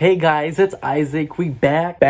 Hey guys, it's Isaac. We back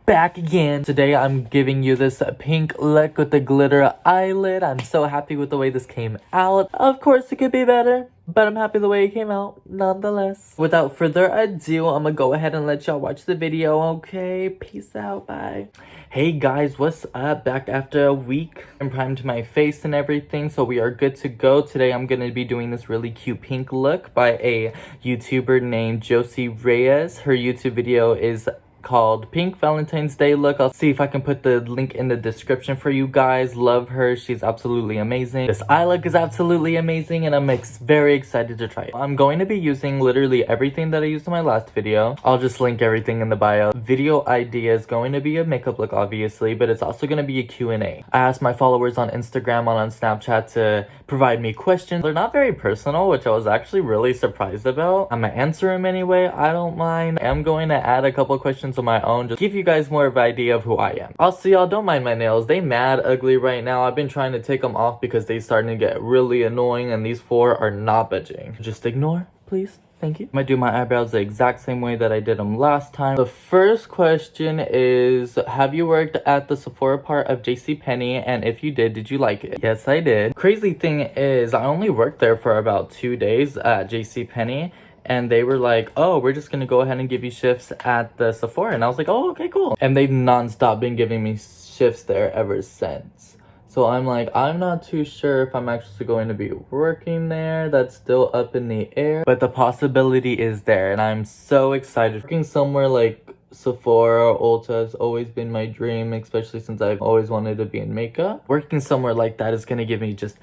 again. Today I'm giving you this pink look with the glitter eyelid. I'm so happy with the way this came out. Of course, it could be better, but I'm happy the way it came out nonetheless. Without further ado, I'm gonna go ahead and let y'all watch the video, okay? Peace out, bye. Hey guys, what's up? Back after a week. I'm primed my face and everything, so we are good to go. Today I'm gonna be doing this really cute pink look by a YouTuber named Josie Reyes. Her YouTube video is called Pink Valentine's Day Look. I'll see if I can put the link in the description for you guys. Love her. She's absolutely amazing. This eye look is absolutely amazing and I'm very excited to try it. I'm going to be using literally everything that I used in my last video. I'll just link everything in the bio. Video idea is going to be a makeup look, obviously, but it's also going to be a Q&A. I asked my followers on Instagram and on Snapchat to provide me questions. They're not very personal, which I was actually really surprised about. I'm gonna answer them anyway. I don't mind. I'm going to add a couple questions of my own, just give you guys more of an idea of who I am. Also, y'all, don't mind my nails. They mad ugly right now. I've been trying to take them off because they starting to get really annoying and these four are not budging. Just ignore, please. Thank you. I'm gonna do my eyebrows the exact same way that I did them last time. The first question is, have you worked at the Sephora part of JCPenney? And if you did you like it? Yes, I did. Crazy thing is, I only worked there for about 2 days at JCPenney. And they were like, oh, we're just gonna go ahead and give you shifts at the Sephora. And I was like, oh, okay, cool. And they've non-stop been giving me shifts there ever since. So I'm like, I'm not too sure if I'm actually going to be working there. That's still up in the air. But the possibility is there. And I'm so excited. Working somewhere like Sephora or Ulta has always been my dream, especially since I've always wanted to be in makeup. Working somewhere like that is gonna give me just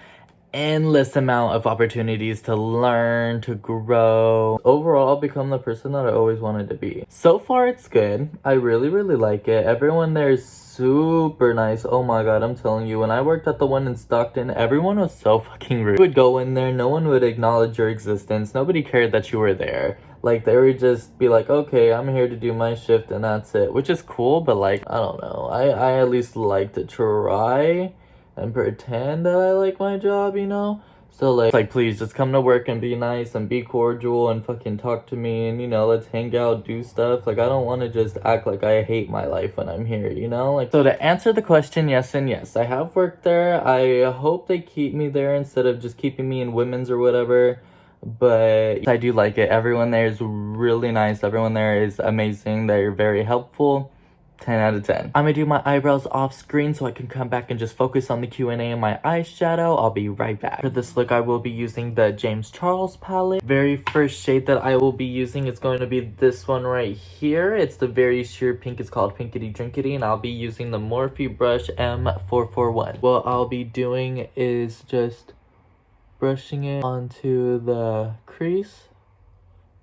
endless amount of opportunities to learn, to grow. Overall, I'll become the person that I always wanted to be. So far, it's good. I really like it. Everyone there is super nice. Oh my god, I'm telling you, when I worked at the one in Stockton, everyone was so fucking rude. You would go in there, no one would acknowledge your existence. Nobody cared that you were there. Like, they would just be like, okay, I'm here to do my shift and that's it. Which is cool, but like, I don't know. I at least like to try and pretend that I like my job, you know? So like please just come to work and be nice and be cordial and fucking talk to me and, you know, let's hang out, do stuff. Like, I don't want to just act like I hate my life when I'm here, you know? Like, so to answer the question, yes and yes, I have worked there. I hope they keep me there instead of just keeping me in women's or whatever. But I do like it. Everyone there is really nice. Everyone there is amazing. They're very helpful. 10 out of 10. I'm gonna do my eyebrows off screen so I can come back and just focus on the Q&A and my eyeshadow. I'll be right back. For this look, I will be using the James Charles palette. Very first shade that I will be using is going to be this one right here. It's the very sheer pink. It's called Pinkity Drinkity, and I'll be using the Morphe brush M441. What I'll be doing is just brushing it onto the crease.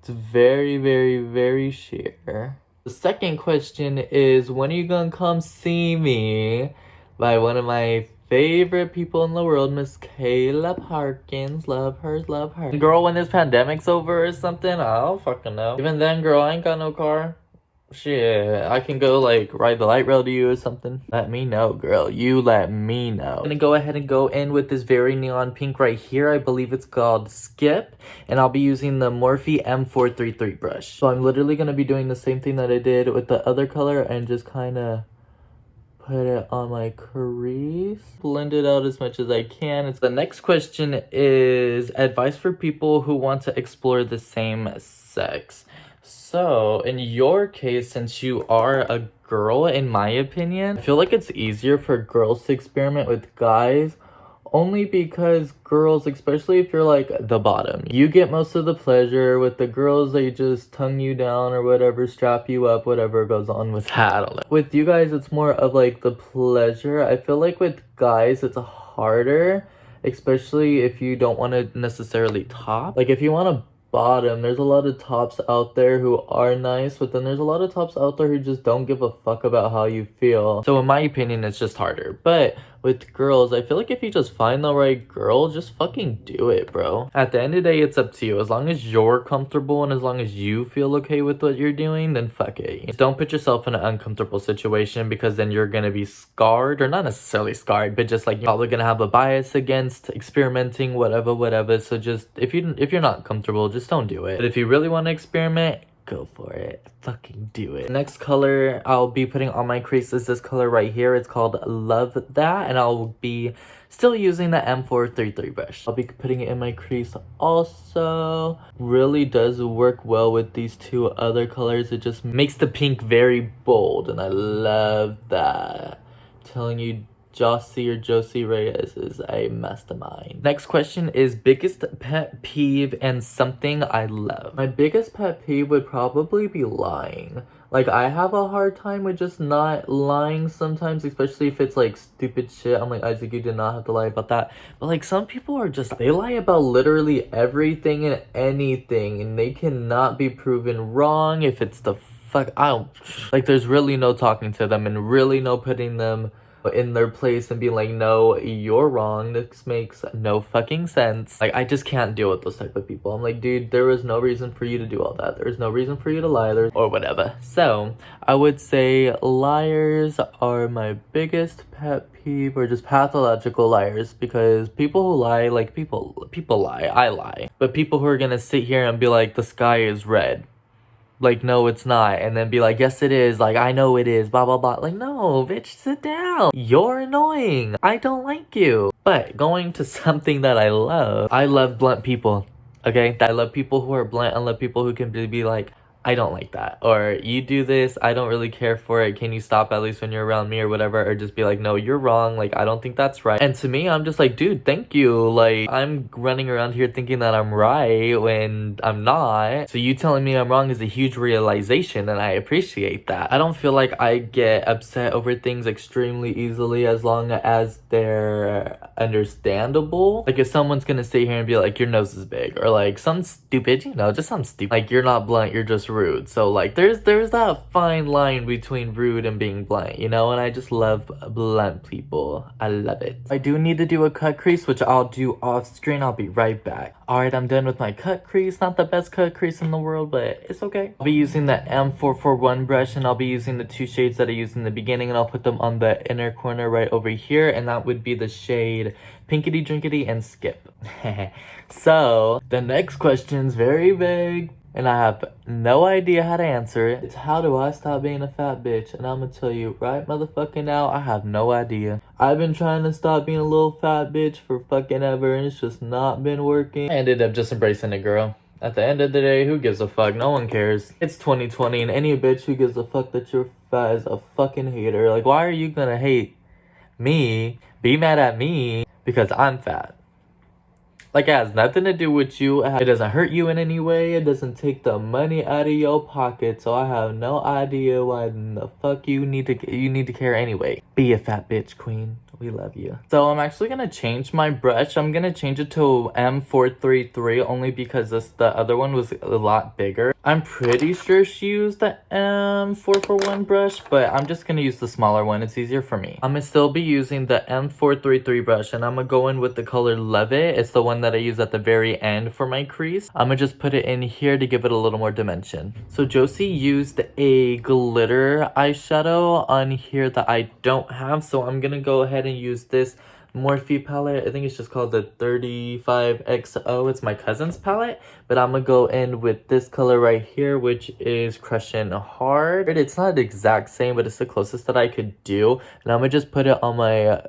It's very sheer. The second question is, when are you gonna come see me? By one of my favorite people in the world, Miss Kayla Parkins. Love her, love her. Girl, when this pandemic's over or something, I don't fucking know. Even then, girl, I ain't got no car. Shit, I can go like ride the light rail to you or something. Let me know, girl. You let me know. I'm gonna go ahead and go in with this very neon pink right here. I believe it's called Skip. And I'll be using the Morphe M433 brush. So I'm literally gonna be doing the same thing that I did with the other color and just kind of put it on my crease. Blend it out as much as I can. The next question is advice for people who want to explore the same sex. So, in your case, since you are a girl, in my opinion, I feel like it's easier for girls to experiment with guys. Only because girls, especially if you're like the bottom, you get most of the pleasure. With the girls, they just tongue you down or whatever, strap you up, whatever goes on with that. With you guys, it's more of like the pleasure. I feel like with guys, it's harder, especially if you don't want to necessarily top. Like, if you want to bottom, there's a lot of tops out there who are nice, but then there's a lot of tops out there who just don't give a fuck about how you feel. So in my opinion, it's just harder. But with girls, I feel like if you just find the right girl, just fucking do it, bro. At the end of the day, it's up to you. As long as you're comfortable and as long as you feel okay with what you're doing, then fuck it. Just don't put yourself in an uncomfortable situation, because then you're gonna be scarred, or not necessarily scarred, but just like you're probably gonna have a bias against experimenting, whatever. So just if you're not comfortable, just don't do it. But if you really want to experiment, go for it. Fucking do it. Next color I'll be putting on my crease is this color right here. It's called Love That, and I'll be still using the M433 brush. I'll be putting it in my crease also. Really does work well with these two other colors. It just makes the pink very bold, and I love that. Telling you, Josie Reyes is a mastermind. Next question is biggest pet peeve and something I love. My biggest pet peeve would probably be lying. Like, I have a hard time with just not lying sometimes, especially if it's like stupid shit. I'm like, Isaac, you did not have to lie about that. But like, some people are just, they lie about literally everything and anything, and they cannot be proven wrong if it's the fuck, I don't, like, there's really no talking to them and really no putting them in their place and being like, no, you're wrong, this makes no fucking sense. Like, I just can't deal with those type of people. I'm like, dude, there was no reason for you to do all that. There's no reason for you to lie or whatever. So I would say liars are my biggest pet peeve, or just pathological liars, because people who lie, like, people lie, I lie, but people who are gonna sit here and be like, the sky is red, like, no, it's not, and then be like, yes, it is, like, I know it is, blah, blah, blah. Like, no, bitch, sit down. You're annoying. I don't like you. But going to something that I love blunt people, okay? I love people who are blunt. I love people who can be like, I don't like that, or you do this, I don't really care for it, can you stop at least when you're around me, or whatever, or just be like, no, you're wrong, like, I don't think that's right. And to me, I'm just like, dude, thank you. Like, I'm running around here thinking that I'm right when I'm not, so you telling me I'm wrong is a huge realization, and I appreciate that. I don't feel like I get upset over things extremely easily as long as they're understandable. Like, if someone's gonna sit here and be like, your nose is big, or like some stupid, you know, just some stupid, like, you're not blunt, you're just rude. So like, there's that fine line between rude and being blunt, you know, and I just love blunt people. I love it. I do need to do a cut crease, which I'll do off screen. I'll be right back. Alright, I'm done with my cut crease. Not the best cut crease in the world, but it's okay. I'll be using the M441 brush, and I'll be using the two shades that I used in the beginning, and I'll put them on the inner corner right over here, and that would be the shade Pinkity Drinkity and Skip. So the next question's very vague, and I have no idea how to answer it. It's, how do I stop being a fat bitch? And I'm gonna tell you right motherfucking now, I have no idea. I've been trying to stop being a little fat bitch for fucking ever, and it's just not been working. I ended up just embracing it, girl. At the end of the day, who gives a fuck? No one cares. It's 2020, and any bitch who gives a fuck that you're fat is a fucking hater. Like, why are you gonna hate me, be mad at me, because I'm fat? Like, it has nothing to do with you. It doesn't hurt you in any way. It doesn't take the money out of your pocket. So I have no idea why the fuck you need to care anyway. Be a fat bitch, queen. We love you. So I'm actually gonna change my brush. I'm gonna change it to M433 only because the other one was a lot bigger. I'm pretty sure she used the M441 brush, but I'm just gonna use the smaller one. It's easier for me. I'm gonna still be using the M433 brush, and I'm gonna go in with the color Love It. It's the one that I use at the very end for my crease. I'm gonna just put it in here to give it a little more dimension. So Josie used a glitter eyeshadow on here that I don't have, so I'm gonna go ahead and use this Morphe palette. I think it's just called the 35XO. It's my cousin's palette, but I'm gonna go in with this color right here, which is Crushing Hard. It's not the exact same, but it's the closest that I could do, and I'm gonna just put it on my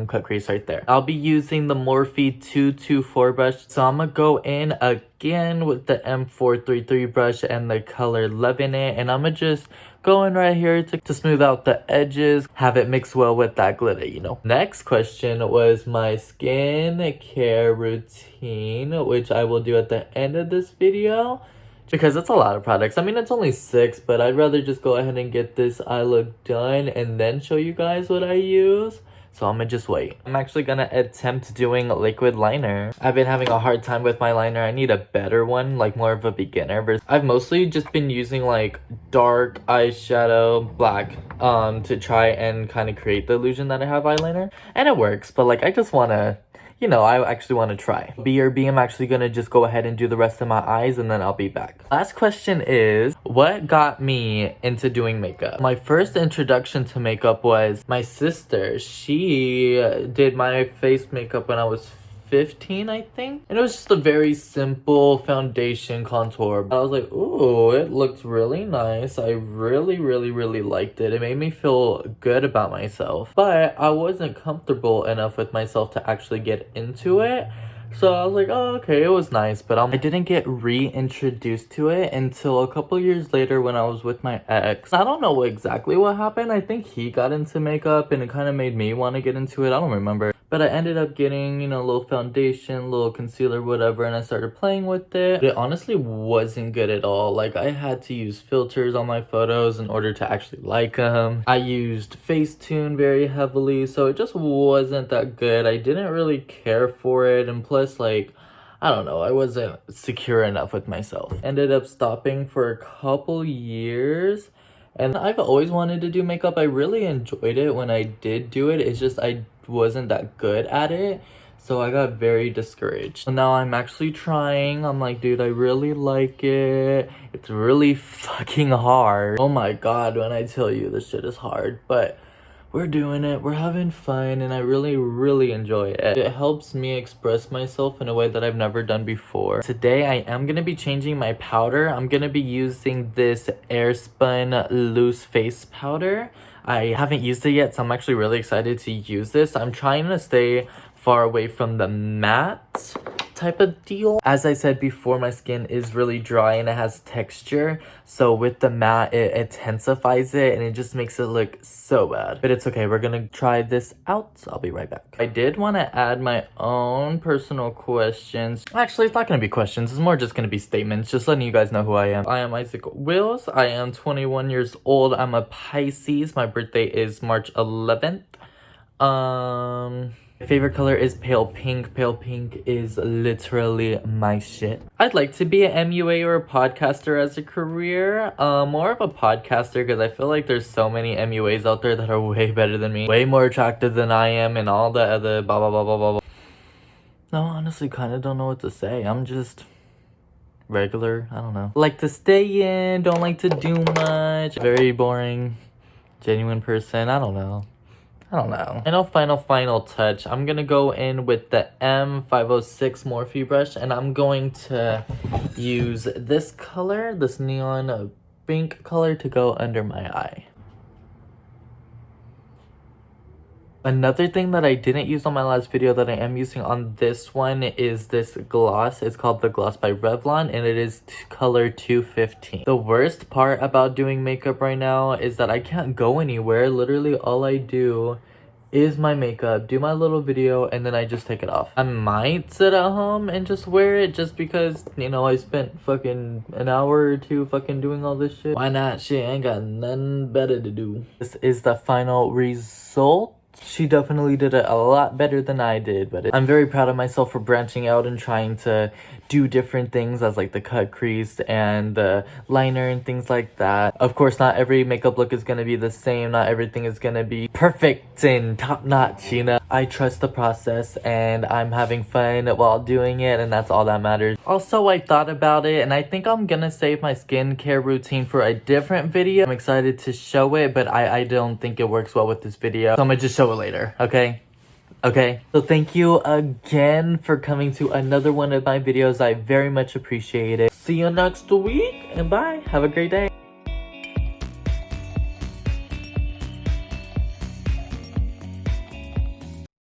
cut crease right there. I'll be using the Morphe 224 brush, so I'm gonna go in again with the M433 brush and the color Loving It, and I'm gonna just go in right here to smooth out the edges, have it mix well with that glitter, you know. Next question was my skincare routine, which I will do at the end of this video, because it's a lot of products. I mean, it's only 6, but I'd rather just go ahead and get this eye look done and then show you guys what I use. So I'm gonna just wait. I'm actually gonna attempt doing liquid liner. I've been having a hard time with my liner. I need a better one, like more of a beginner version. I've mostly just been using like dark eyeshadow, black, to try and kind of create the illusion that I have eyeliner. And it works, but like, I just wanna, you know, I actually want to try. BRB, I'm actually going to just go ahead and do the rest of my eyes, and then I'll be back. Last question is, what got me into doing makeup? My first introduction to makeup was my sister. She did my face makeup when I was 2015, I think. And it was just a very simple foundation contour. I was like, ooh, it looked really nice. I really, really, really liked it. It made me feel good about myself. But I wasn't comfortable enough with myself to actually get into it. So I was like, oh, okay, it was nice, but I didn't get reintroduced to it until a couple years later when I was with my ex. I don't know exactly what happened. I think he got into makeup and it kind of made me want to get into it. I don't remember. But I ended up getting, you know, a little foundation, little concealer, whatever, and I started playing with it. But it honestly wasn't good at all. Like, I had to use filters on my photos in order to actually like them. I used Facetune very heavily, so it just wasn't that good. I didn't really care for it, and plus, like, I don't know, I wasn't secure enough with myself. Ended up stopping for a couple years. And I've always wanted to do makeup. I really enjoyed it when I did do it. It's just I wasn't that good at it. So I got very discouraged. So now I'm actually trying. I'm like, dude, I really like it. It's really fucking hard. Oh my god, when I tell you this shit is hard. But we're doing it, we're having fun, and I really, really enjoy it. It helps me express myself in a way that I've never done before. Today, I am gonna be changing my powder. I'm gonna be using this Airspun Loose Face Powder. I haven't used it yet, so I'm actually really excited to use this. I'm trying to stay far away from the matte type of deal. As I said before, my skin is really dry and it has texture, so with the matte it intensifies it and it just makes it look so bad. But it's okay, we're gonna try this out. I'll be right back. I did want to add my own personal questions. Actually, it's not gonna be questions, it's more just gonna be statements, just letting you guys know who I am. I am Isaac Wills. I am 21 years old. I'm a Pisces. My birthday is March 11th. My favorite color is pale pink. Pale pink is literally my shit. I'd like to be an MUA or a podcaster as a career. More of a podcaster because I feel like there's so many MUAs out there that are way better than me. Way more attractive than I am and all the other blah blah blah blah blah. No, honestly, kind of don't know what to say. I'm just regular. I don't know. Like to stay in, don't like to do much. Very boring, genuine person. I don't know. Final touch. I'm gonna go in with the M506 Morphe brush and I'm going to use this color, this neon pink color, to go under my eye. Another thing that I didn't use on my last video that I am using on this one is this gloss. It's called the Gloss by Revlon and it is color 215. The worst part about doing makeup right now is that I can't go anywhere. Literally all I do is my makeup, do my little video, and then I just take it off. I might sit at home and just wear it just because, you know, I spent fucking an hour or two fucking doing all this shit. Why not? Shit, I ain't got nothing better to do. This is the final result. She definitely did it a lot better than I did, but I'm very proud of myself for branching out and trying to do different things as like the cut crease and the liner and things like that. Of course, not every makeup look is going to be the same. Not everything is going to be perfect and top-notch, you know. I trust the process and I'm having fun while doing it, and that's all that matters. Also, I thought about it and I think I'm gonna save my skincare routine for a different video. I'm excited to show it, but I don't think it works well with this video, so I'm gonna just show it later, okay? So thank you again for coming to another one of my videos. I very much appreciate it. See you next week and bye. Have a great day.